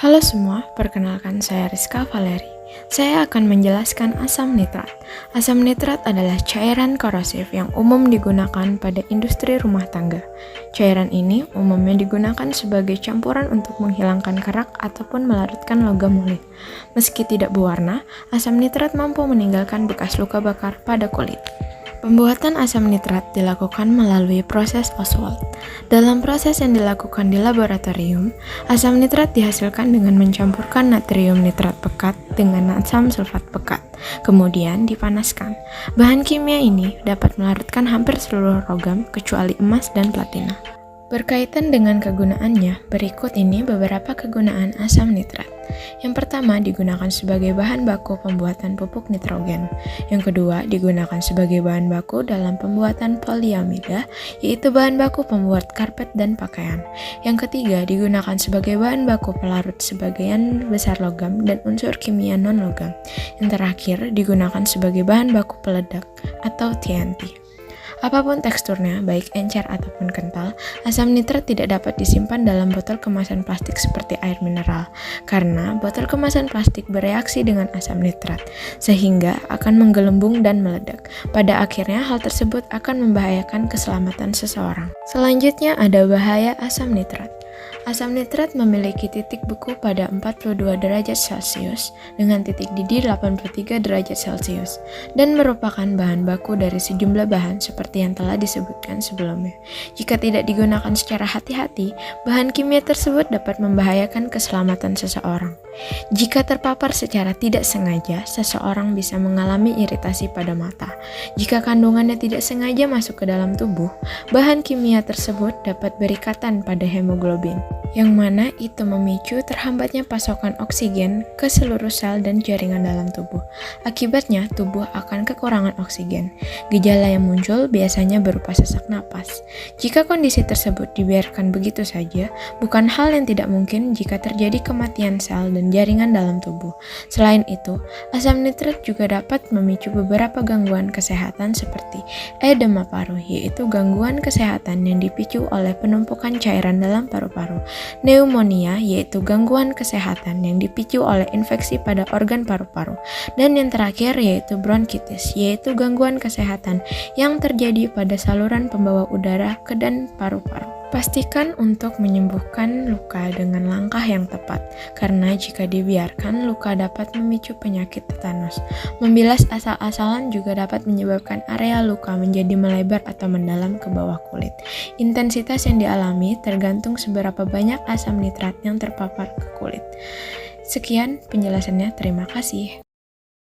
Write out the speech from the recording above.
Halo semua, perkenalkan saya Rizka Valeri. Saya akan menjelaskan asam nitrat. Asam nitrat adalah cairan korosif yang umum digunakan pada industri rumah tangga. Cairan ini umumnya digunakan sebagai campuran untuk menghilangkan kerak ataupun melarutkan logam mulia. Meski tidak berwarna, asam nitrat mampu meninggalkan bekas luka bakar pada kulit. Pembuatan asam nitrat dilakukan melalui proses Ostwald. Dalam proses yang dilakukan di laboratorium, asam nitrat dihasilkan dengan mencampurkan natrium nitrat pekat dengan asam sulfat pekat, kemudian dipanaskan. Bahan kimia ini dapat melarutkan hampir seluruh logam kecuali emas dan platina. Berkaitan dengan kegunaannya, berikut ini beberapa kegunaan asam nitrat. Yang pertama, digunakan sebagai bahan baku pembuatan pupuk nitrogen. Yang kedua, digunakan sebagai bahan baku dalam pembuatan poliamida, yaitu bahan baku pembuat karpet dan pakaian. Yang ketiga, digunakan sebagai bahan baku pelarut sebagian besar logam dan unsur kimia non-logam. Yang terakhir, digunakan sebagai bahan baku peledak atau TNT. Apapun teksturnya, baik encer ataupun kental, asam nitrat tidak dapat disimpan dalam botol kemasan plastik seperti air mineral, karena botol kemasan plastik bereaksi dengan asam nitrat, sehingga akan menggelembung dan meledak. Pada akhirnya, hal tersebut akan membahayakan keselamatan seseorang. Selanjutnya ada bahaya asam nitrat. Asam nitrat memiliki titik beku pada 42 derajat Celcius dengan titik didih 83 derajat Celcius dan merupakan bahan baku dari sejumlah bahan seperti yang telah disebutkan sebelumnya. Jika tidak digunakan secara hati-hati, bahan kimia tersebut dapat membahayakan keselamatan seseorang. Jika terpapar secara tidak sengaja, seseorang bisa mengalami iritasi pada mata. Jika kandungannya tidak sengaja masuk ke dalam tubuh, bahan kimia tersebut dapat berikatan pada hemoglobin, yang mana itu memicu terhambatnya pasokan oksigen ke seluruh sel dan jaringan dalam tubuh. Akibatnya, tubuh akan kekurangan oksigen. Gejala yang muncul biasanya berupa sesak napas. Jika kondisi tersebut dibiarkan begitu saja, bukan hal yang tidak mungkin jika terjadi kematian sel dan jaringan dalam tubuh. Selain itu, asam nitrat juga dapat memicu beberapa gangguan kesehatan seperti edema paru, yaitu gangguan kesehatan yang dipicu oleh penumpukan cairan dalam paru-paru, pneumonia, yaitu gangguan kesehatan yang dipicu oleh infeksi pada organ paru-paru, dan yang terakhir yaitu bronkitis, yaitu gangguan kesehatan yang terjadi pada saluran pembawa udara ke dan paru-paru. Pastikan untuk menyembuhkan luka dengan langkah yang tepat, karena jika dibiarkan, luka dapat memicu penyakit tetanus. Membilas asal-asalan juga dapat menyebabkan area luka menjadi melebar atau mendalam ke bawah kulit. Intensitas yang dialami tergantung seberapa banyak asam nitrat yang terpapar ke kulit. Sekian penjelasannya, terima kasih.